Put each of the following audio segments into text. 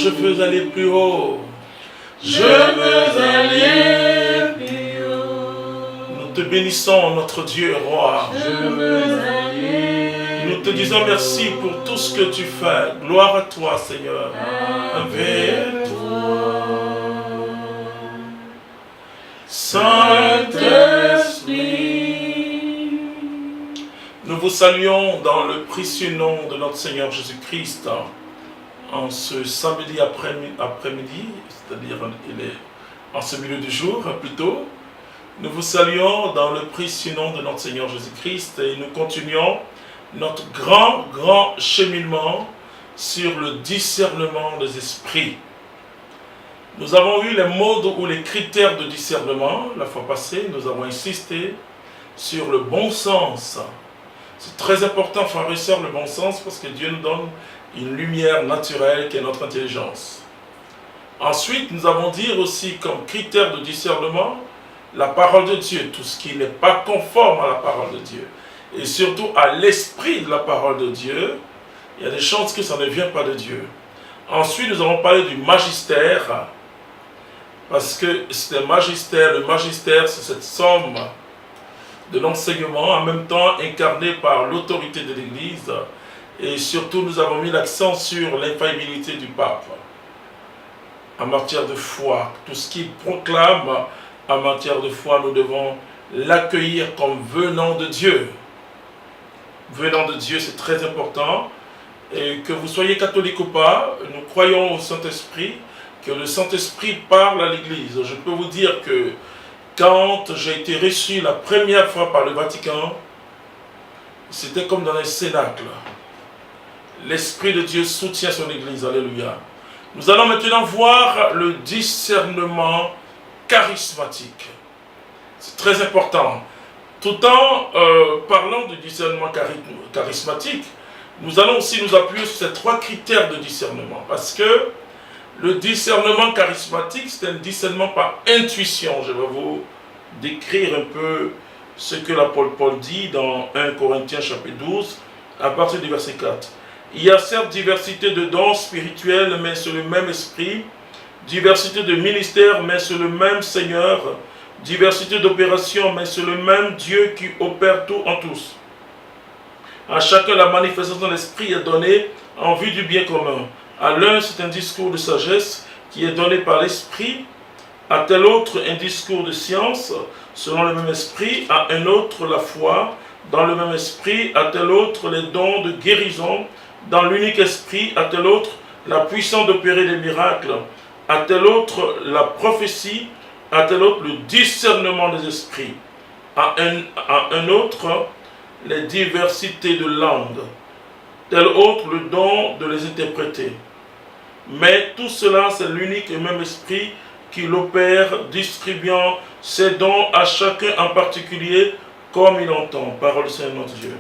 je veux aller plus haut. Je veux aller plus haut. Nous te bénissons, notre Dieu et roi. Je veux aller. Nous te disons merci pour tout ce que tu fais. Gloire à toi, Seigneur. Avec toi. Saint-Esprit. Nous vous saluons dans le précieux nom de notre Seigneur Jésus-Christ en ce samedi après-midi, c'est-à-dire en ce milieu du jour plutôt. Nous vous saluons dans le précieux nom de notre Seigneur Jésus-Christ et nous continuons notre grand cheminement sur le discernement des esprits. Nous avons eu les modes ou les critères de discernement. La fois passée, nous avons insisté sur le bon sens. C'est très important, frères et sœurs, le bon sens, parce que Dieu nous donne une lumière naturelle qui est notre intelligence. Ensuite, nous avons dit aussi comme critère de discernement la parole de Dieu, tout ce qui n'est pas conforme à la parole de Dieu, et surtout à l'esprit de la parole de Dieu. Il y a des chances que ça ne vient pas de Dieu. Ensuite, nous avons parlé du magistère, parce que c'est le magistère, c'est cette somme de l'enseignement, en même temps incarné par l'autorité de l'Église, et surtout nous avons mis l'accent sur l'infaillibilité du pape en matière de foi. Tout ce qu'il proclame en matière de foi, nous devons l'accueillir comme venant de Dieu. Venant de Dieu, c'est très important. Et que vous soyez catholique ou pas, nous croyons au Saint-Esprit, que le Saint-Esprit parle à l'Église. Je peux vous dire que quand j'ai été reçu la première fois par le Vatican, c'était comme dans un cénacle. L'Esprit de Dieu soutient son Église, alléluia. Nous allons maintenant voir le discernement charismatique. C'est très important. Tout en parlant du discernement charismatique, nous allons aussi nous appuyer sur ces 3 critères de discernement. Parce que le discernement charismatique, c'est un discernement par intuition. Je vais vous décrire un peu ce que l'apôtre Paul dit dans 1 Corinthiens chapitre 12, à partir du verset 4. Il y a certes diversité de dons spirituels, mais c'est le même esprit. Diversité de ministères, mais c'est le même Seigneur. Diversité d'opérations, mais c'est le même Dieu qui opère tout en tous. À chacun, la manifestation de l'esprit est donnée en vue du bien commun. À l'un, c'est un discours de sagesse qui est donné par l'esprit. À tel autre, un discours de science, selon le même esprit. À un autre, la foi, dans le même esprit. À tel autre, les dons de guérison, dans l'unique esprit. À tel autre, la puissance d'opérer des miracles. À tel autre, la prophétie. À tel autre, le discernement des esprits. À un autre, les diversités de langues. Tel autre, le don de les interpréter. Mais tout cela, c'est l'unique et même esprit qui l'opère, distribuant ses dons à chacun en particulier, comme il entend. Parole du Seigneur notre Dieu.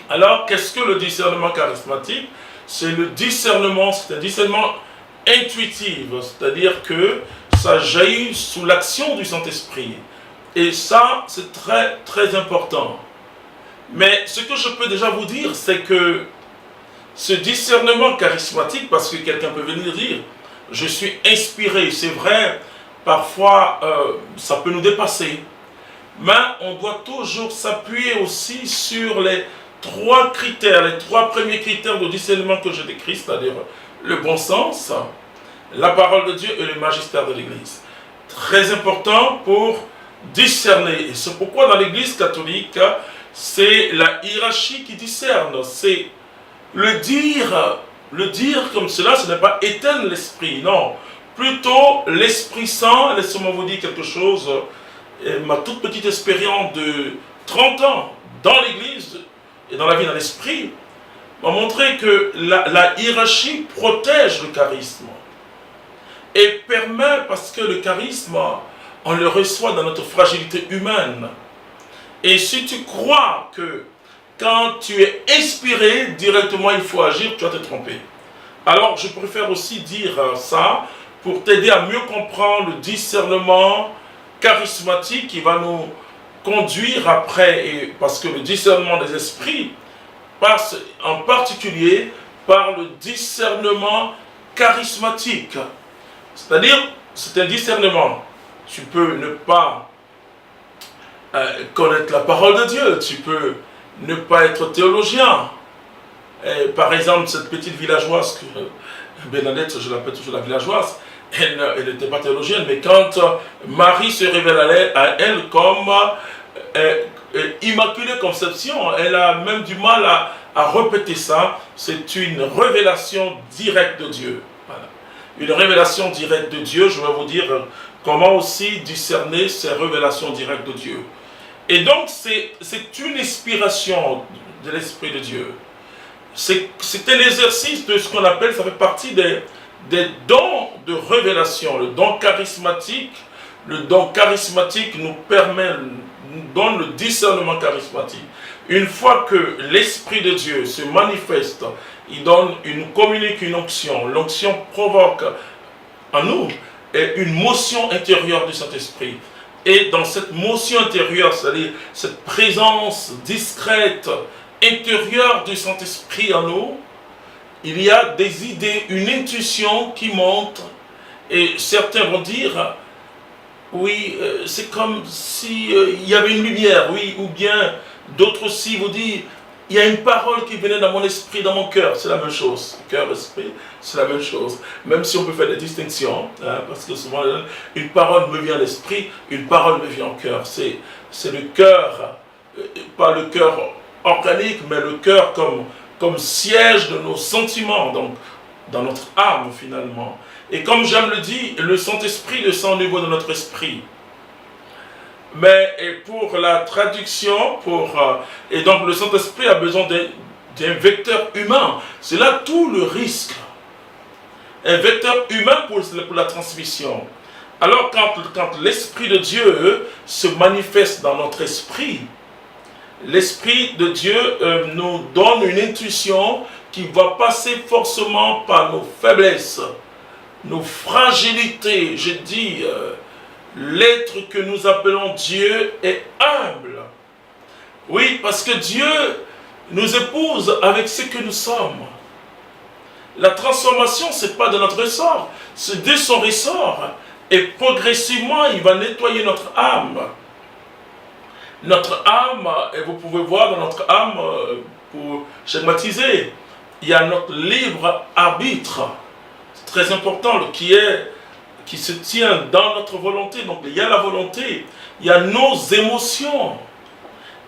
Alors, qu'est-ce que le discernement charismatique? C'est le discernement, c'est un discernement intuitif, c'est-à-dire que ça jaillit sous l'action du Saint-Esprit. Et ça, c'est très important. Mais ce que je peux déjà vous dire, c'est que ce discernement charismatique, parce que quelqu'un peut venir dire, je suis inspiré, c'est vrai, parfois ça peut nous dépasser. Mais on doit toujours s'appuyer aussi sur les 3 critères, les 3 premiers critères de discernement que je décris, c'est-à-dire le bon sens, la parole de Dieu et le magistère de l'Église. Très important pour discerner. Et c'est pourquoi dans l'Église catholique, c'est la hiérarchie qui discerne. C'est le dire comme cela, ce n'est pas éteindre l'esprit, non. Plutôt l'Esprit Saint, laissez-moi vous dire quelque chose, ma toute petite expérience de 30 ans dans l'Église et dans la vie dans l'esprit, m'a montré que la hiérarchie protège le charisme. Et permet, parce que le charisme, on le reçoit dans notre fragilité humaine. Et si tu crois que quand tu es inspiré, directement il faut agir, tu vas te tromper. Alors je préfère aussi dire ça pour t'aider à mieux comprendre le discernement charismatique qui va nous conduire après, et parce que le discernement des esprits passe en particulier par le discernement charismatique. C'est-à-dire, c'est un discernement. Tu peux ne pas connaître la parole de Dieu, tu peux ne pas être théologien. Et par exemple, cette petite villageoise, que Bernadette, je l'appelle toujours la villageoise, elle n'était pas théologienne, mais quand Marie se révèle à elle comme Immaculée Conception, elle a même du mal à répéter ça. C'est une révélation directe de Dieu. Voilà. Une révélation directe de Dieu, je vais vous dire comment aussi discerner ces révélations directes de Dieu. Et donc, c'est une inspiration de l'Esprit de Dieu. C'est un exercice de ce qu'on appelle, ça fait partie des dons de révélation. Le don charismatique nous permet, nous donne le discernement charismatique. Une fois que l'Esprit de Dieu se manifeste, il nous communique une onction. L'onction provoque en nous une motion intérieure du Saint-Esprit. Et dans cette motion intérieure, c'est-à-dire cette présence discrète, intérieure du Saint-Esprit en nous, il y a des idées, une intuition qui monte. Et certains vont dire, oui, c'est comme s'il y avait une lumière, oui, ou bien d'autres aussi vous disent, il y a une parole qui venait dans mon esprit, dans mon cœur, c'est la même chose. Cœur, esprit, c'est la même chose. Même si on peut faire des distinctions, hein, parce que souvent, une parole me vient à l'esprit, une parole me vient au cœur. C'est le cœur, pas le cœur organique, mais le cœur comme siège de nos sentiments, donc dans notre âme finalement. Et comme Jean le dit, le Saint-Esprit descend au niveau de notre esprit. Mais pour la traduction, et donc le Saint-Esprit a besoin d'un vecteur humain. C'est là tout le risque. Un vecteur humain pour la transmission. Alors quand l'Esprit de Dieu se manifeste dans notre esprit, l'Esprit de Dieu nous donne une intuition qui va passer forcément par nos faiblesses, nos fragilités. Je dis, l'être que nous appelons Dieu est humble. Oui, parce que Dieu nous épouse avec ce que nous sommes. La transformation, ce n'est pas de notre ressort, c'est de son ressort. Et progressivement, il va nettoyer notre âme. Notre âme, et vous pouvez voir dans notre âme, pour schématiser, il y a notre libre arbitre. C'est très important, qui se tient dans notre volonté. Donc il y a la volonté, il y a nos émotions.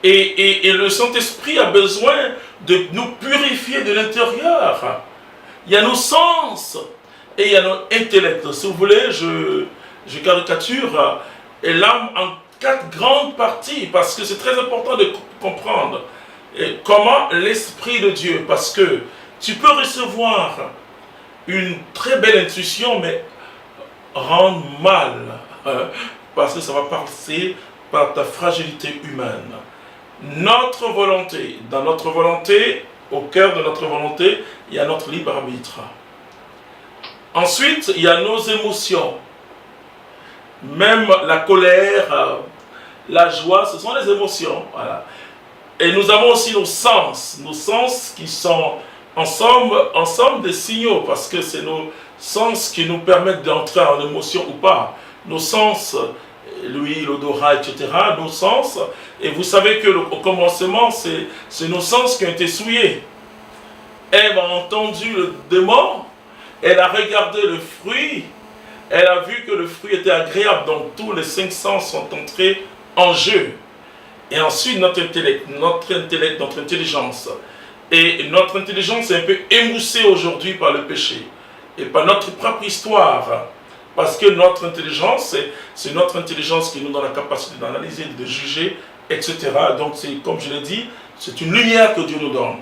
Et le Saint-Esprit a besoin de nous purifier de l'intérieur. Il y a nos sens et il y a notre intellect. Si vous voulez, je caricature l'âme en 4 grandes parties, parce que c'est très important de comprendre comment l'Esprit de Dieu, parce que tu peux recevoir une très belle intuition, mais rendre mal, parce que ça va passer par ta fragilité humaine. Notre volonté, dans notre volonté, au cœur de notre volonté, il y a notre libre arbitre. Ensuite, il y a nos émotions. Même la colère, la joie, ce sont les émotions. Voilà. Et nous avons aussi nos sens qui sont ensemble des signaux, parce que c'est nos sens qui nous permettent d'entrer en émotion ou pas. Nos sens, l'ouïe, l'odorat, etc., nos sens. Et vous savez qu'au commencement, c'est nos sens qui ont été souillés. Ève a entendu le démon, elle a regardé le fruit, elle a vu que le fruit était agréable, donc tous les 5 sens sont entrés en jeu. Et ensuite notre intellect, notre intelligence. Et notre intelligence est un peu émoussée aujourd'hui par le péché et par notre propre histoire. Parce que notre intelligence, c'est notre intelligence qui nous donne la capacité d'analyser, de juger, etc. Donc, comme je l'ai dit, c'est une lumière que Dieu nous donne.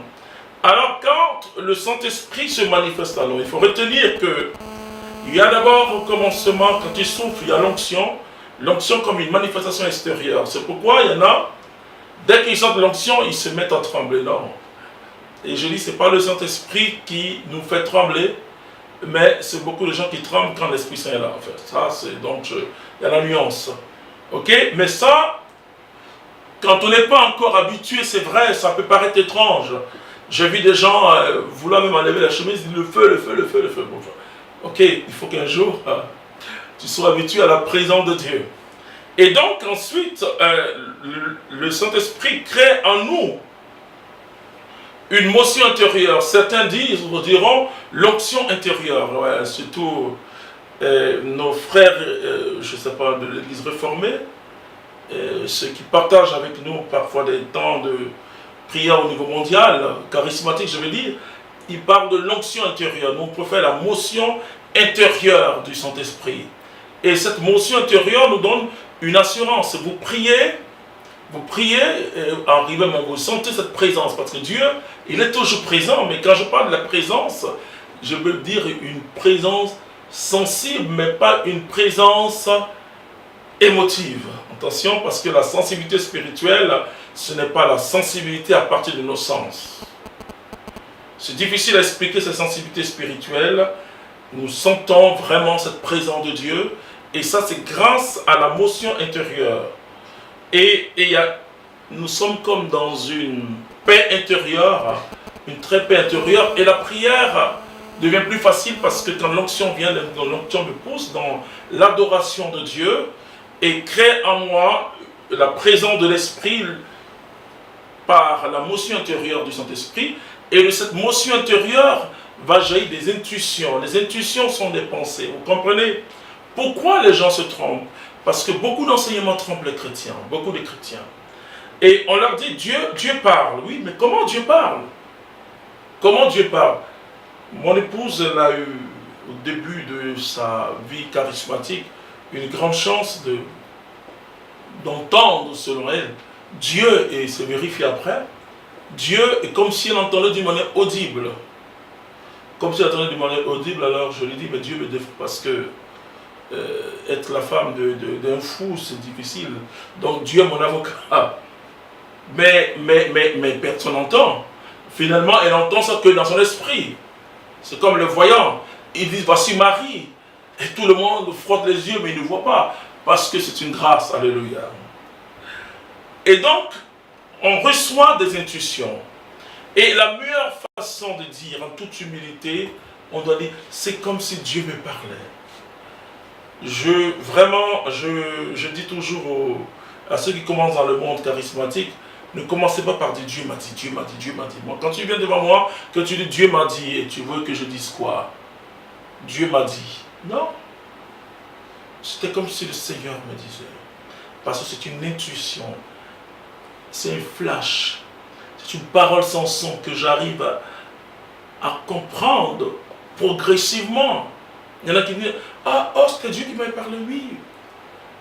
Alors, quand le Saint-Esprit se manifeste à nous, il faut retenir que il y a d'abord au commencement, quand il souffle, il y a l'onction comme une manifestation extérieure. C'est pourquoi il y en a, dès qu'ils sentent l'onction, ils se mettent à trembler. Non. Et je dis, ce n'est pas le Saint-Esprit qui nous fait trembler, mais c'est beaucoup de gens qui tremblent quand l'Esprit Saint est là. En fait. Ça, c'est donc, il y a la nuance. Ok? Mais ça, quand on n'est pas encore habitué, c'est vrai, ça peut paraître étrange. J'ai vu des gens vouloir même enlever la chemise, le feu. Bon, Ok, il faut qu'un jour, tu sois habitué à la présence de Dieu. Et donc ensuite, le Saint-Esprit crée en nous une motion intérieure. Certains diront l'onction intérieure. Ouais, surtout nos frères, je ne sais pas, de l'Église réformée, ceux qui partagent avec nous parfois des temps de prière au niveau mondial, charismatique je veux dire, ils parlent de l'onction intérieure. Nous on préfère la motion intérieure du Saint-Esprit. Et cette motion intérieure nous donne une assurance. Vous priez, arrivez à vous sentez cette présence, parce que Dieu, il est toujours présent, mais quand je parle de la présence, je veux dire une présence sensible, mais pas une présence émotive. Attention, parce que la sensibilité spirituelle, ce n'est pas la sensibilité à partir de nos sens. C'est difficile à expliquer cette sensibilité spirituelle. Nous sentons vraiment cette présence de Dieu, et ça c'est grâce à la motion intérieure. Et nous sommes comme dans une paix intérieure, une très paix intérieure, et la prière devient plus facile parce que quand l'onction vient, l'onction me pousse dans l'adoration de Dieu et crée en moi la présence de l'Esprit par la motion intérieure du Saint-Esprit, et de cette motion intérieure va jaillir des intuitions. Les intuitions sont des pensées, vous comprenez? Pourquoi les gens se trompent? Parce que beaucoup d'enseignements trompent les chrétiens, beaucoup de chrétiens. Et on leur dit, Dieu parle. Oui, mais comment Dieu parle? Comment Dieu parle? Mon épouse, elle a eu, au début de sa vie charismatique, une grande chance d'entendre, selon elle, Dieu, et se vérifier après, Dieu est comme si elle entendait d'une manière audible. Comme si elle entendait d'une manière audible, alors je lui dis, mais Dieu me défend, parce que être la femme d'un fou, c'est difficile. Donc Dieu est mon avocat. Mais personne n'entend. Finalement, elle entend ça que dans son esprit. C'est comme le voyant. Il dit, voici Marie. Et tout le monde frotte les yeux, mais il ne voit pas. Parce que c'est une grâce. Alléluia. Et donc, on reçoit des intuitions. Et la meilleure façon de dire, en toute humilité, on doit dire, c'est comme si Dieu me parlait. Je dis toujours à ceux qui commencent dans le monde charismatique, ne commencez pas par dire Dieu m'a dit, Dieu m'a dit, Dieu m'a dit. Bon, quand tu viens devant moi, que tu dis Dieu m'a dit, et tu veux que je dise quoi? Dieu m'a dit. Non. C'était comme si le Seigneur me disait. Parce que c'est une intuition. C'est un flash. C'est une parole sans son que j'arrive à comprendre progressivement. Il y en a qui disent, ah, oh, c'était Dieu qui m'avait parlé, oui.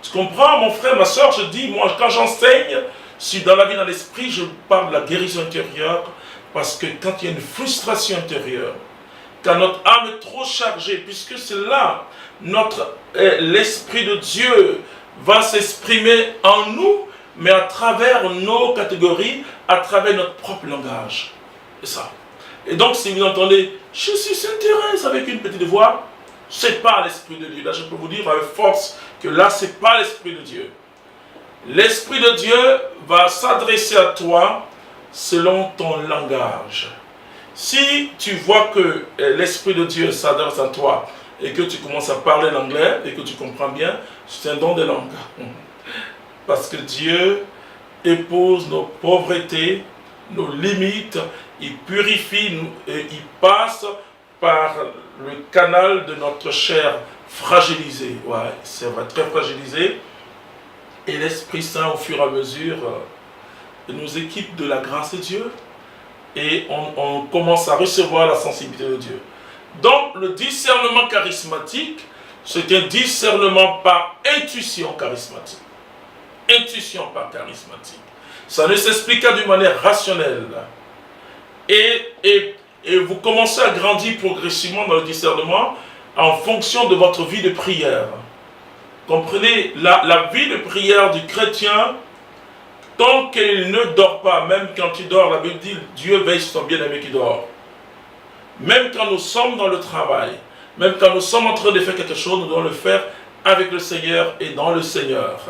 Tu comprends, mon frère, ma soeur, je dis, moi, quand j'enseigne, si dans la vie, dans l'esprit, je parle de la guérison intérieure, parce que quand il y a une frustration intérieure, quand notre âme est trop chargée, puisque c'est là, l'Esprit de Dieu va s'exprimer en nous, mais à travers nos catégories, à travers notre propre langage. C'est ça. Et donc, si vous entendez, je suis Sainte-Thérèse avec une petite voix, c'est pas l'Esprit de Dieu. Là, je peux vous dire avec force que là, c'est pas l'Esprit de Dieu. L'Esprit de Dieu va s'adresser à toi selon ton langage. Si tu vois que l'Esprit de Dieu s'adresse à toi et que tu commences à parler l'anglais et que tu comprends bien, c'est un don de langue. Parce que Dieu épouse nos pauvretés, nos limites, il purifie et il passe par le canal de notre chair fragilisée. Ouais, c'est vrai, très fragilisée. Et l'Esprit Saint, au fur et à mesure, nous équipe de la grâce de Dieu. Et on commence à recevoir la sensibilité de Dieu. Donc, le discernement charismatique, c'est un discernement par intuition charismatique. Intuition par charismatique. Ça ne s'explique qu'à d'une manière rationnelle. Et vous commencez à grandir progressivement dans le discernement en fonction de votre vie de prière. Comprenez, la vie de prière du chrétien, tant qu'il ne dort pas, même quand il dort, la Bible dit, Dieu veille sur son bien-aimé qui dort. Même quand nous sommes dans le travail, même quand nous sommes en train de faire quelque chose, nous devons le faire avec le Seigneur et dans le Seigneur.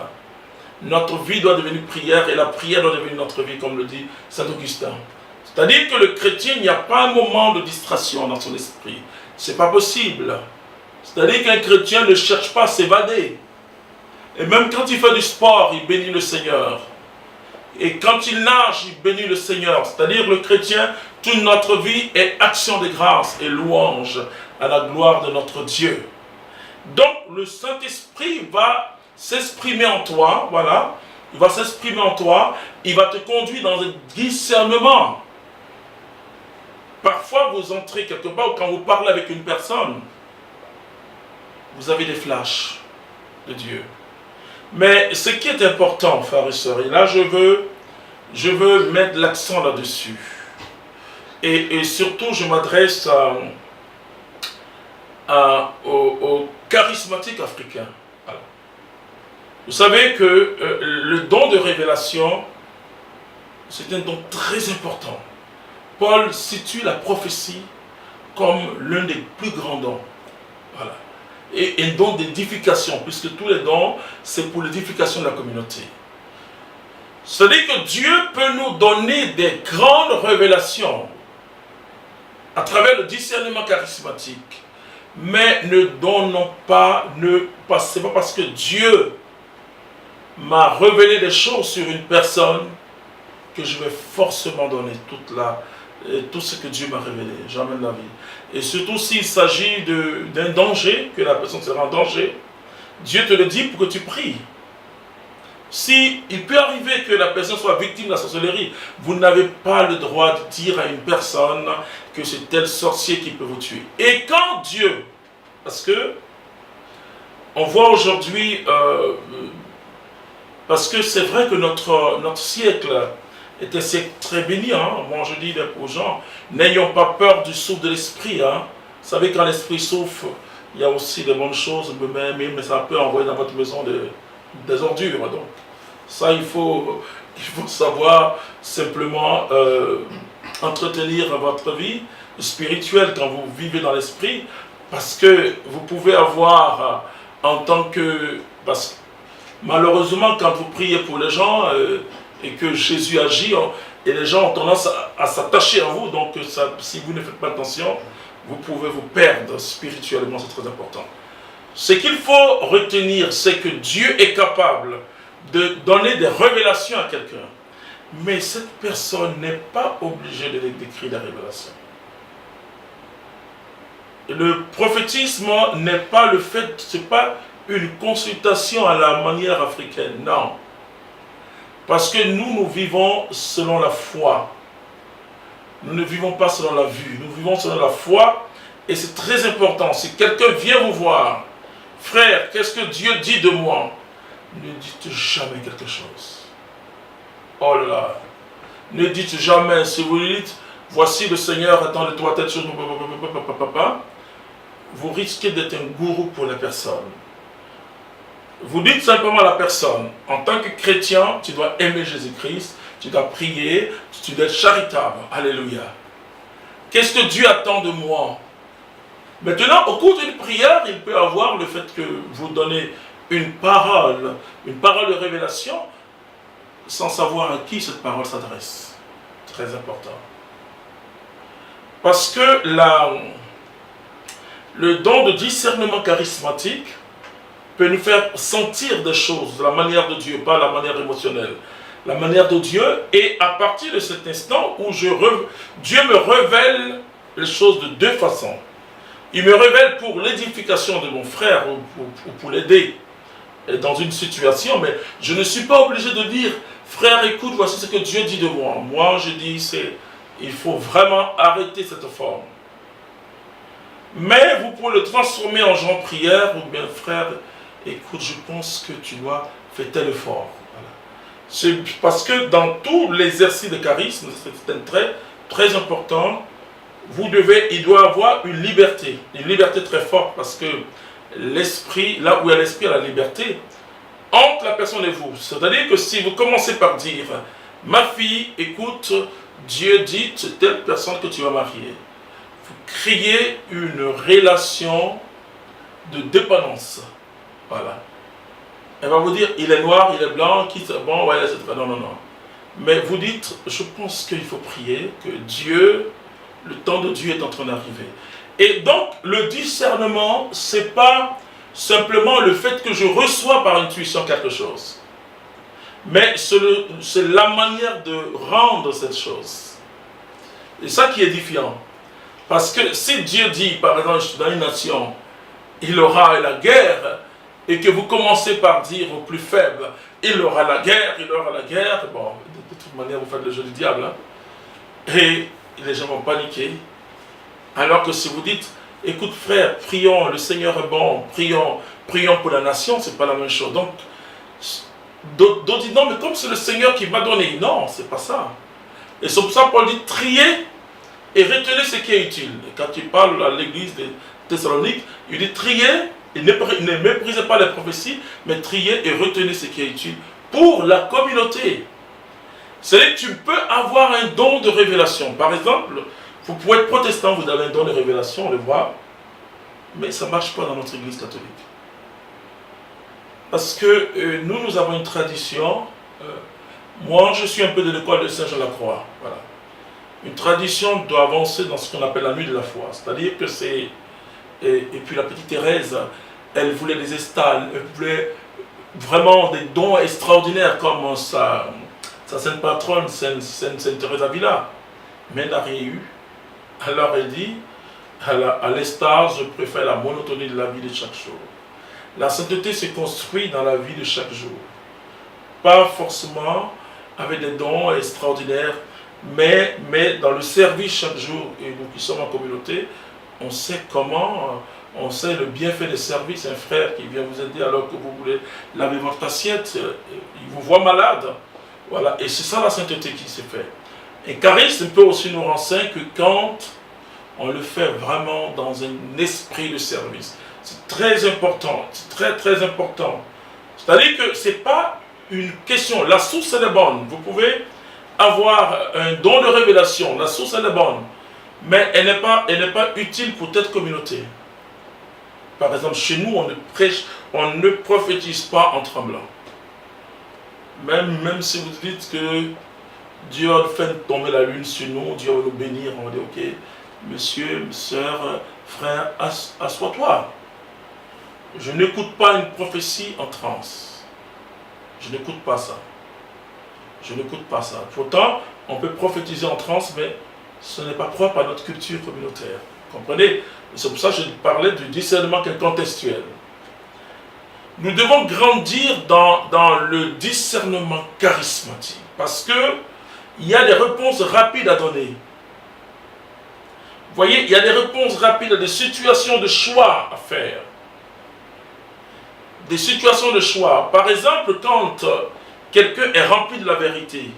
Notre vie doit devenir prière et la prière doit devenir notre vie, comme le dit Saint Augustin. C'est-à-dire que le chrétien, il n'y a pas un moment de distraction dans son esprit. Ce n'est pas possible. C'est-à-dire qu'un chrétien ne cherche pas à s'évader. Et même quand il fait du sport, il bénit le Seigneur. Et quand il nage, il bénit le Seigneur. C'est-à-dire le chrétien, toute notre vie est action de grâce et louange à la gloire de notre Dieu. Donc le Saint-Esprit va s'exprimer en toi, voilà. Il va s'exprimer en toi, il va te conduire dans un discernement. Parfois vous entrez quelque part, quand vous parlez avec une personne, vous avez des flashs de Dieu. Mais ce qui est important, frères et sœurs, et là je veux mettre l'accent là-dessus. Et surtout, je m'adresse aux charismatiques africains. Voilà. Vous savez que le don de révélation, c'est un don très important. Paul situe la prophétie comme l'un des plus grands dons. Voilà. Et un don d'édification, puisque tous les dons, c'est pour l'édification de la communauté. C'est-à-dire que Dieu peut nous donner des grandes révélations à travers le discernement charismatique. Mais ne donnons pas, c'est pas parce que Dieu m'a révélé des choses sur une personne que je vais forcément donner tout ce que Dieu m'a révélé. Jamais de la vie. Et surtout s'il s'agit d'un danger, que la personne sera en danger, Dieu te le dit pour que tu pries. Si il peut arriver que la personne soit victime de la sorcellerie, vous n'avez pas le droit de dire à une personne que c'est tel sorcier qui peut vous tuer. Et quand Dieu, parce que on voit aujourd'hui, parce que c'est vrai que notre siècle est un siècle très béni. Moi je dis aux gens, n'ayons pas peur du souffle de l'esprit. Vous savez, quand l'esprit souffle, il y a aussi des bonnes choses, mais ça peut envoyer dans votre maison des ordures. Donc ça, il faut savoir simplement entretenir votre vie spirituelle quand vous vivez dans l'esprit, parce que vous pouvez avoir en tant que... Parce que malheureusement, quand vous priez pour les gens et que Jésus agit, et les gens ont tendance à s'attacher à vous, donc si vous ne faites pas attention, vous pouvez vous perdre spirituellement, c'est très important. Ce qu'il faut retenir, c'est que Dieu est capable de donner des révélations à quelqu'un. Mais cette personne n'est pas obligée de décrire la révélation. Le prophétisme n'est pas le fait, c'est pas une consultation à la manière africaine, non. Parce que nous vivons selon la foi. Nous ne vivons pas selon la vue, nous vivons selon la foi. Et c'est très important, si quelqu'un vient vous voir, frère, qu'est-ce que Dieu dit de moi? Ne dites jamais quelque chose. Oh là là. Ne dites jamais, si vous dites, voici le Seigneur attend de toi telle chose, vous risquez d'être un gourou pour la personne. Vous dites simplement à la personne, en tant que chrétien, tu dois aimer Jésus-Christ, tu dois prier, tu dois être charitable. Alléluia. Qu'est-ce que Dieu attend de moi? Maintenant, au cours d'une prière, il peut avoir le fait que vous donnez une parole de révélation, sans savoir à qui cette parole s'adresse. Très important. Parce que le don de discernement charismatique peut nous faire sentir des choses de la manière de Dieu, pas la manière émotionnelle. La manière de Dieu, et à partir de cet instant où Dieu me révèle les choses de deux façons. Il me révèle pour l'édification de mon frère ou pour l'aider dans une situation, mais je ne suis pas obligé de dire, frère, écoute, voici ce que Dieu dit de moi. Moi, je dis, il faut vraiment arrêter cette forme. Mais vous pouvez le transformer en genre prière, ou bien, frère, écoute, je pense que tu dois faire tel effort. Voilà. C'est parce que dans tous les exercices de charisme, c'est un trait très important, il doit avoir une liberté très forte, parce que l'esprit, là où il y a l'esprit, il y a la liberté, entre la personne et vous. C'est-à-dire que si vous commencez par dire, ma fille, écoute, Dieu dit, c'est telle personne que tu vas marier. Vous créez une relation de dépendance. Voilà. Elle va vous dire, il est noir, il est blanc, bon, ouais, c'est non, non, non. Mais vous dites, je pense qu'il faut prier, que Dieu, le temps de Dieu est en train d'arriver. Et donc, le discernement, ce n'est pas simplement le fait que je reçois par intuition quelque chose. Mais c'est la manière de rendre cette chose. C'est ça qui est édifiant. Parce que si Dieu dit, par exemple, dans une nation, il aura la guerre, et que vous commencez par dire au plus faible, il aura la guerre, bon, de toute manière, vous faites le jeu du diable, hein, et les gens vont paniquer. Alors que si vous dites, écoute frère, prions, le Seigneur est bon, prions pour la nation, c'est pas la même chose. Donc, d'autres disent, non, mais comme c'est le Seigneur qui m'a donné, non, c'est pas ça. Et c'est pour ça que Paul dit, triez et retenez ce qui est utile. Et quand il parle à l'église de Thessalonique, il dit, triez et ne méprisez pas les prophéties, mais triez et retenez ce qui est utile pour la communauté. C'est-à-dire que tu peux avoir un don de révélation. Par exemple, vous pouvez être protestant, vous avez un don de révélation, on le voit, mais ça ne marche pas dans notre église catholique. Parce que nous avons une tradition, moi je suis un peu de l'école de Saint-Jean-la-Croix, voilà. Une tradition doit avancer dans ce qu'on appelle la nuit de la foi, c'est-à-dire que c'est... Et puis la petite Thérèse, elle voulait des estalles, elle voulait vraiment des dons extraordinaires comme sa sainte patronne, Sainte Thérèse d'Avila, mais elle n'a rien eu. Alors elle dit, à l'estage, je préfère la monotonie de la vie de chaque jour. La sainteté se construit dans la vie de chaque jour. Pas forcément avec des dons extraordinaires, mais dans le service chaque jour. Et nous qui sommes en communauté, on sait comment, on sait le bienfait des services. Un frère qui vient vous aider alors que vous voulez laver votre assiette, il vous voit malade. Voilà. Et c'est ça la sainteté qui s'est fait. Et charisme peut aussi nous renseigner que quand on le fait vraiment dans un esprit de service, c'est très important, c'est très très important. C'est-à-dire que ce n'est pas une question, la source elle est bonne, vous pouvez avoir un don de révélation, la source elle est bonne, mais elle n'est pas utile pour toute communauté. Par exemple, chez nous, on ne prophétise pas en tremblant. Même si vous dites que Dieu a fait tomber la lune sur nous, Dieu va nous bénir, on va dire, ok, monsieur, soeur, frère, assois-toi. Je n'écoute pas une prophétie en transe. Je n'écoute pas ça. Je n'écoute pas ça. Pourtant, on peut prophétiser en transe, mais ce n'est pas propre à notre culture communautaire. Comprenez? C'est pour ça que je parlais du discernement qui est contextuel. Nous devons grandir dans le discernement charismatique. Parce que il y a des réponses rapides à donner. Vous voyez, il y a des réponses rapides à des situations de choix à faire. Des situations de choix. Par exemple, quand quelqu'un est rempli de la vérité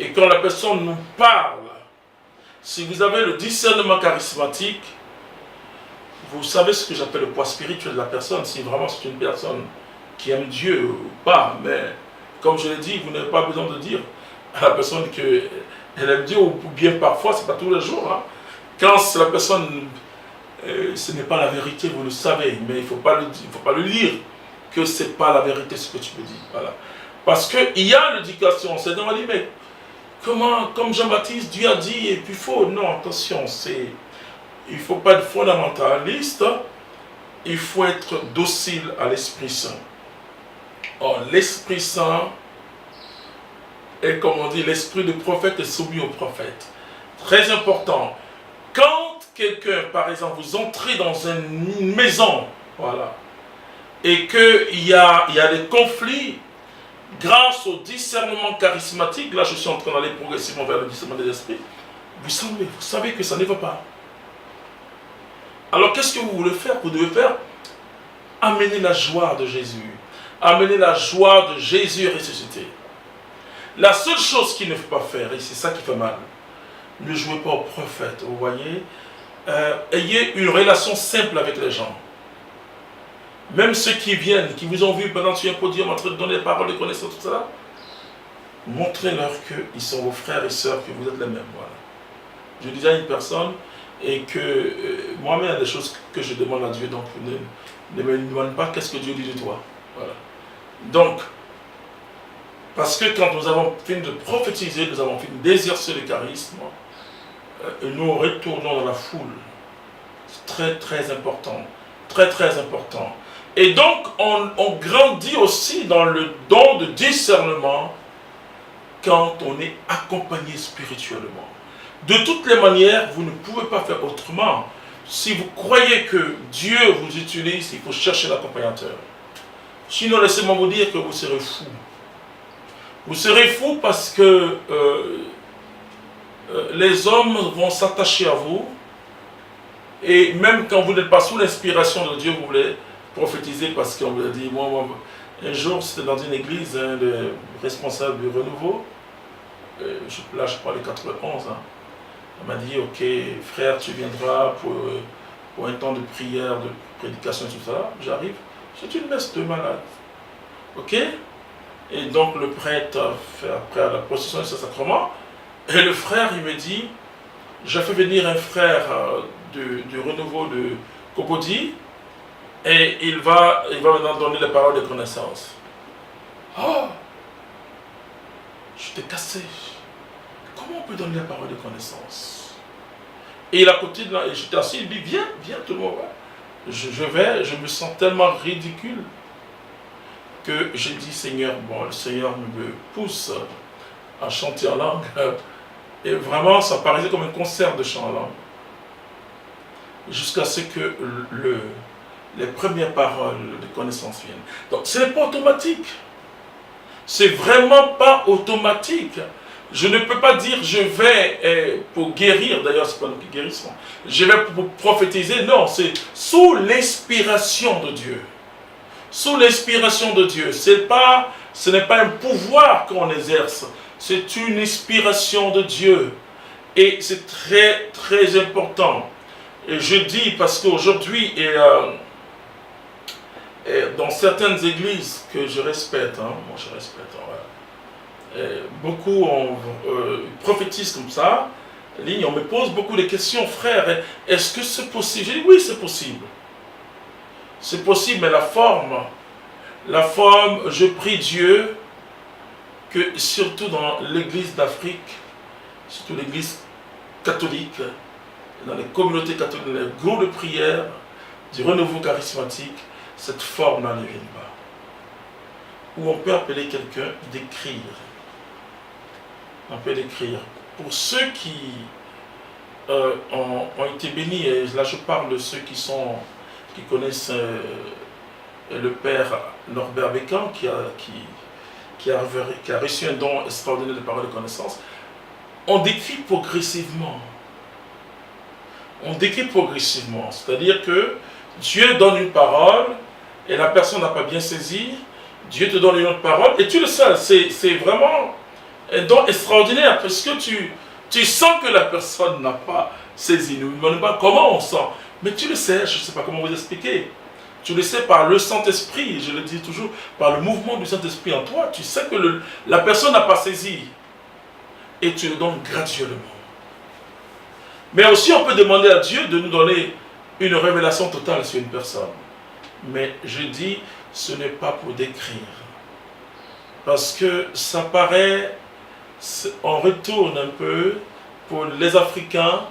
et quand la personne nous parle, si vous avez le discernement charismatique, vous savez ce que j'appelle le poids spirituel de la personne, si vraiment c'est une personne qui aime Dieu ou pas. Mais comme je l'ai dit, vous n'avez pas besoin de dire à la personne qu'elle aime Dieu, ou bien parfois, ce n'est pas tous les jours. Hein. Quand la personne, ce n'est pas la vérité, vous le savez, mais il ne faut pas le lire, que ce n'est pas la vérité ce que tu me dis. Voilà. Parce qu'il y a l'éducation, c'est dans la dit, mais comment, comme Jean-Baptiste, Dieu a dit, et puis il faut, non, attention, il ne faut pas être fondamentaliste, il faut être docile à l'Esprit Saint. Or, l'Esprit Saint est, comme on dit, l'esprit de prophète est soumis au prophète. Très important. Quand quelqu'un, par exemple, vous entrez dans une maison, voilà, et qu'il y a des conflits, grâce au discernement charismatique, là je suis en train d'aller progressivement vers le discernement des esprits, vous savez que ça ne va pas. Alors qu'est-ce que vous voulez faire? Vous devez faire amener la joie de Jésus. Amener la joie de Jésus ressuscité. La seule chose qu'il ne faut pas faire, et c'est ça qui fait mal, ne jouez pas au prophète, vous voyez. Ayez une relation simple avec les gens. Même ceux qui viennent, qui vous ont vu pendant sur un podium en train de donner des paroles de connaissance, tout ça, montrez-leur qu'ils sont vos frères et sœurs, que vous êtes les mêmes. Voilà. Je disais à une personne, et que moi-même, il y a des choses que je demande à Dieu, donc ne me demande pas qu'est-ce que Dieu dit de toi. Voilà. Donc, parce que quand nous avons fini de prophétiser, nous avons fini d'exercer le charisme, nous retournons dans la foule. C'est très très important. Très très important. Et donc, on grandit aussi dans le don de discernement quand on est accompagné spirituellement. De toutes les manières, vous ne pouvez pas faire autrement. Si vous croyez que Dieu vous utilise, il faut chercher l'accompagnateur. Sinon, laissez-moi vous dire que vous serez fou. Vous serez fou parce que les hommes vont s'attacher à vous. Et même quand vous n'êtes pas sous l'inspiration de Dieu, vous voulez prophétiser parce qu'on vous a dit, moi, un jour, c'était dans une église, le responsable du renouveau, là je parlais 91, hein. Elle m'a dit, ok, frère, tu viendras pour un temps de prière, de prédication et tout ça. J'arrive, c'est une messe de malade. Ok? Et donc le prêtre fait après la procession de ce sacrement. Et le frère, il me dit, j'ai fait venir un frère du renouveau de Cocody et il va maintenant donner les paroles de connaissance. Oh! Je t'ai cassé. Comment on peut donner la parole de connaissance? Et il est à côté de là, et j'étais assis, il dit, viens, tout le monde va. Je me sens tellement ridicule que j'ai dit, Seigneur, bon, le Seigneur me pousse à chanter en langue. Et vraiment, ça paraissait comme un concert de chant en langue. Jusqu'à ce que les premières paroles de connaissance viennent. Donc, ce n'est pas automatique. C'est vraiment pas automatique. Je ne peux pas dire je vais pour guérir, d'ailleurs c'est pas nous qui guérissons, je vais pour prophétiser, non, c'est sous l'inspiration de Dieu. Sous l'inspiration de Dieu. Ce n'est pas un pouvoir qu'on exerce, c'est une inspiration de Dieu. Et c'est très très important. Et je dis parce qu'aujourd'hui, dans certaines églises que je respecte, hein, moi je respecte, ouais. Beaucoup prophétisent comme ça, on me pose beaucoup de questions, frère, est-ce que c'est possible? J'ai dit oui, c'est possible. C'est possible, mais la forme, je prie Dieu que surtout dans l'église d'Afrique, surtout l'église catholique, dans les communautés catholiques, dans les groupes de prière, du renouveau charismatique, cette forme-là ne vienne pas. Où on peut appeler quelqu'un d'écrire. On peut l'écrire. Pour ceux qui ont été bénis, et là je parle de ceux qui connaissent le père Norbert Bécan, qui a reçu un don extraordinaire de parole de connaissance, on décrit progressivement. On décrit progressivement. C'est-à-dire que Dieu donne une parole et la personne n'a pas bien saisi, Dieu te donne une autre parole et tu le sais, c'est vraiment un don extraordinaire parce que tu sens que la personne n'a pas saisi. Ne me demandez pas comment on sent, mais tu le sais, je ne sais pas comment vous expliquer. Tu le sais par le Saint-Esprit, je le dis toujours, par le mouvement du Saint-Esprit en toi, tu sais que la personne n'a pas saisi et tu le donnes graduellement. Mais aussi on peut demander à Dieu de nous donner une révélation totale sur une personne. Mais je dis, ce n'est pas pour décrire. Parce que ça paraît, on retourne un peu, pour les Africains,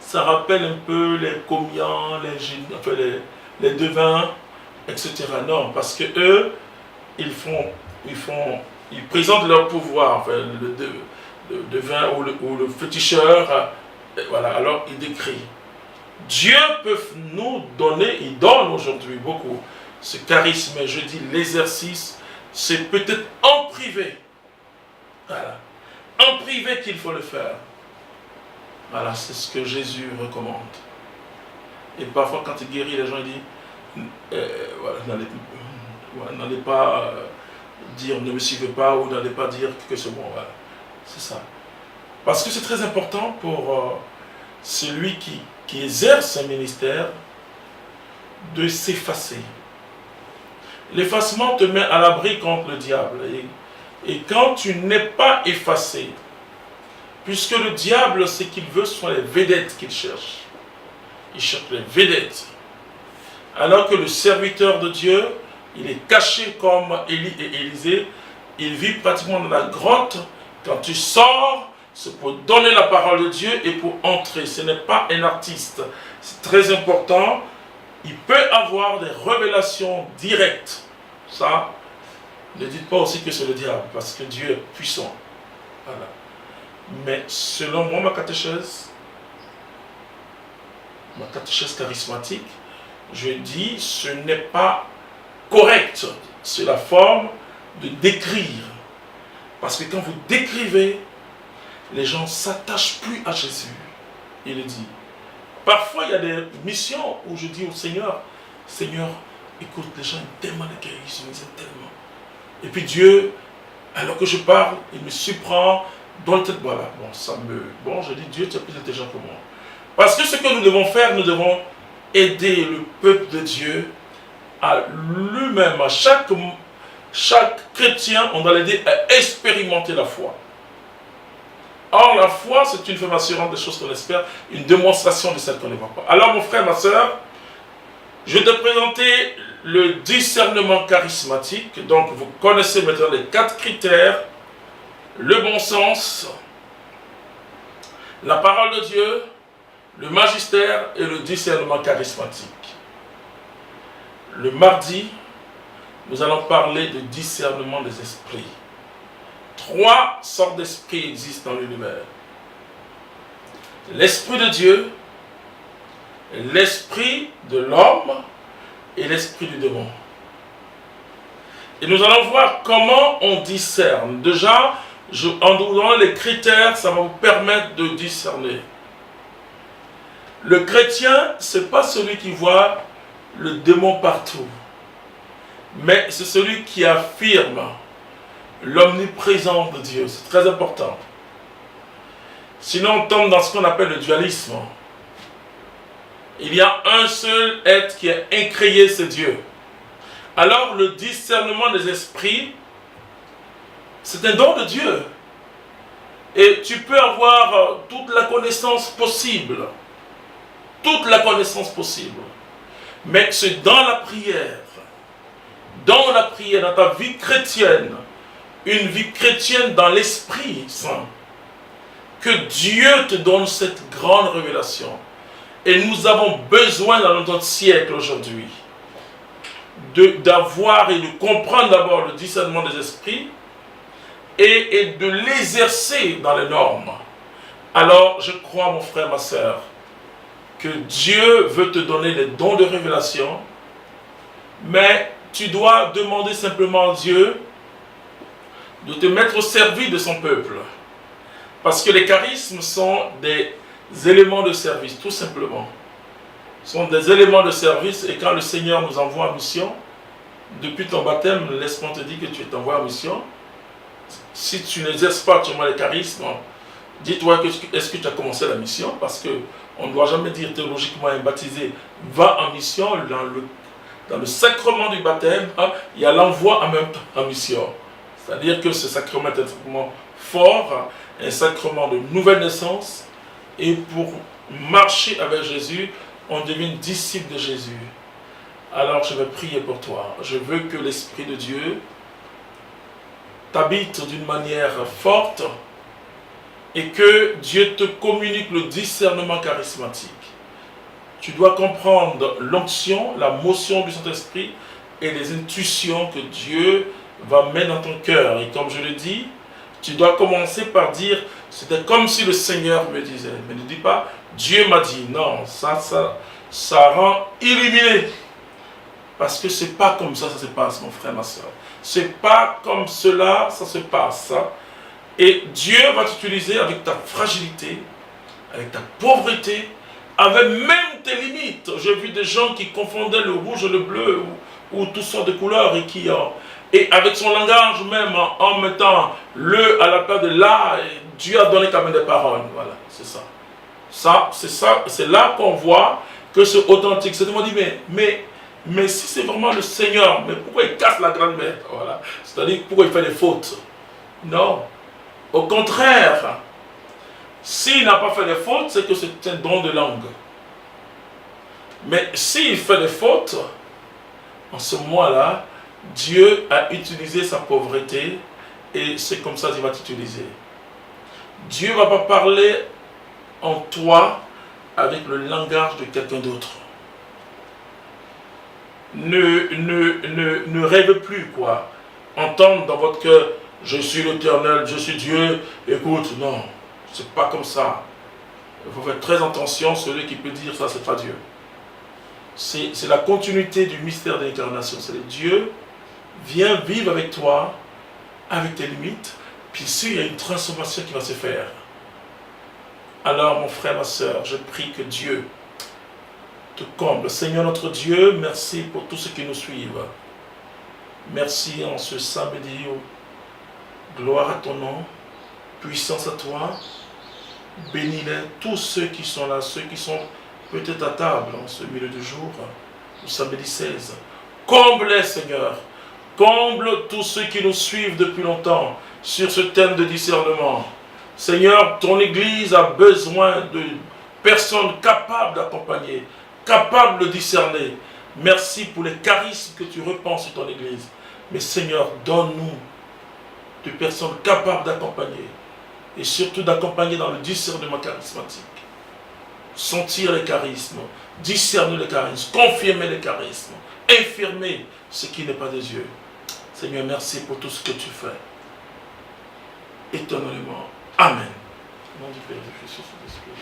ça rappelle un peu les Comians, les devins, etc. Non, parce que eux, ils présentent leur pouvoir, enfin, le devin ou le féticheur, voilà, alors il décrit. Dieu peut nous donner, il donne aujourd'hui beaucoup ce charisme, je dis l'exercice, c'est peut-être en privé. Voilà. En privé qu'il faut le faire. Voilà, c'est ce que Jésus recommande. Et parfois quand il guérit, les gens disent, voilà, n'allez pas dire ne me suivez pas ou n'allez pas dire que c'est bon. Voilà. C'est ça. Parce que c'est très important pour celui qui exerce un ministère de s'effacer. L'effacement te met à l'abri contre le diable. Et quand tu n'es pas effacé, puisque le diable, ce qu'il veut, ce sont les vedettes qu'il cherche. Il cherche les vedettes. Alors que le serviteur de Dieu, il est caché comme Élie et Élisée, il vit pratiquement dans la grotte. Quand tu sors, c'est pour donner la parole de Dieu et pour entrer. Ce n'est pas un artiste. C'est très important. Il peut avoir des révélations directes. Ça, ne dites pas aussi que c'est le diable, parce que Dieu est puissant. Voilà. Mais selon moi, ma catéchèse charismatique, je dis, ce n'est pas correct. C'est la forme de décrire. Parce que quand vous décrivez, les gens ne s'attachent plus à Jésus. Il le dit. Parfois, il y a des missions où je dis au Seigneur, Seigneur, écoute, les gens aiment tellement les guérisons, ils aiment tellement. Et puis Dieu, alors que je parle, il me surprend dans le tête. Voilà, bon, je dis, Dieu, tu es plus intelligent que moi. Parce que ce que nous devons faire, nous devons aider le peuple de Dieu à lui-même, à chaque chrétien, on doit l'aider à expérimenter la foi. Or, la foi, c'est une femme assurante des choses qu'on espère, une démonstration de celles qu'on ne voit pas. Alors, mon frère, ma soeur, je vais te présenter le discernement charismatique. Donc, vous connaissez maintenant les 4 critères: le bon sens, la parole de Dieu, le magistère et le discernement charismatique. Le mardi, nous allons parler de discernement des esprits. 3 sortes d'esprits existent dans l'univers. L'esprit de Dieu, l'esprit de l'homme et l'esprit du démon. Et nous allons voir comment on discerne. Déjà, en donnant les critères, ça va vous permettre de discerner. Le chrétien, ce n'est pas celui qui voit le démon partout, mais c'est celui qui affirme l'omniprésence de Dieu. C'est très important. Sinon, on tombe dans ce qu'on appelle le dualisme. Il y a un seul être qui est incréé, c'est Dieu. Alors, le discernement des esprits, c'est un don de Dieu. Et tu peux avoir toute la connaissance possible. Toute la connaissance possible. Mais c'est dans la prière, dans ta vie chrétienne, une vie chrétienne dans l'Esprit Saint, que Dieu te donne cette grande révélation. Et nous avons besoin dans notre siècle aujourd'hui d'avoir et de comprendre d'abord le discernement des esprits et de l'exercer dans les normes. Alors, je crois, mon frère, ma soeur, que Dieu veut te donner les dons de révélation, mais tu dois demander simplement à Dieu de te mettre au service de son peuple. Parce que les charismes sont des éléments de service, tout simplement. Ce sont des éléments de service, et quand le Seigneur nous envoie en mission, depuis ton baptême, laisse-moi te dire que tu es envoyé en mission. Si tu n'exerces pas actuellement les charismes, dis-toi, est-ce que tu as commencé la mission? Parce que on ne doit jamais dire théologiquement un baptisé va en mission. Dans le sacrement du baptême, il y a l'envoi en même temps en mission. C'est-à-dire que ce sacrement est un sacrement fort, un sacrement de nouvelle naissance. Et pour marcher avec Jésus, on devient disciple de Jésus. Alors je vais prier pour toi. Je veux que l'Esprit de Dieu t'habite d'une manière forte et que Dieu te communique le discernement charismatique. Tu dois comprendre l'onction, la motion du Saint-Esprit et les intuitions que Dieu va mettre dans ton cœur. Et comme je le dis, tu dois commencer par dire, c'était comme si le Seigneur me disait. Mais ne dis pas, Dieu m'a dit. Non, ça rend illuminé. Parce que c'est pas comme ça se passe, mon frère, ma soeur. C'est pas comme cela, ça se passe. Et Dieu va t'utiliser avec ta fragilité, avec ta pauvreté, avec même tes limites. J'ai vu des gens qui confondaient le rouge et le bleu, ou toutes sortes de couleurs, et avec son langage même, en mettant le à la place de là, Dieu a donné quand même des paroles. Voilà, c'est ça. C'est là qu'on voit que c'est authentique. C'est de me dire, mais si c'est vraiment le Seigneur, mais pourquoi il casse la grand-mère? Voilà. C'est-à-dire, pourquoi il fait des fautes? Non. Au contraire, s'il n'a pas fait des fautes, c'est que c'est un don de langue. Mais s'il fait des fautes, en ce moment-là, Dieu a utilisé sa pauvreté et c'est comme ça qu'il va t'utiliser. Dieu ne va pas parler en toi avec le langage de quelqu'un d'autre. Ne rêve plus, quoi. Entendre dans votre cœur, je suis l'Éternel, je suis Dieu, écoute, non, c'est pas comme ça. Il faut faire très attention, celui qui peut dire ça, c'est pas Dieu. C'est la continuité du mystère de l'incarnation. C'est Dieu vient vivre avec toi, avec tes limites, puis il y a une transformation qui va se faire. Alors, mon frère, ma soeur, je prie que Dieu te comble. Seigneur notre Dieu, merci pour tous ceux qui nous suivent. Merci en ce samedi. Gloire à ton nom, puissance à toi. Bénis-les, tous ceux qui sont là, ceux qui sont peut-être à table en ce milieu de jour, le samedi 16. Comble-les, Seigneur. Comble tous ceux qui nous suivent depuis longtemps sur ce thème de discernement. Seigneur, ton Église a besoin de personnes capables d'accompagner, capables de discerner. Merci pour les charismes que tu répands sur ton Église. Mais Seigneur, donne-nous de personnes capables d'accompagner et surtout d'accompagner dans le discernement charismatique. Sentir les charismes, discerner les charismes, confirmer les charismes, infirmer ce qui n'est pas des yeux. Seigneur, merci pour tout ce que tu fais. Éternellement. Amen. Au nom du Père, du Fils et du Saint-Esprit.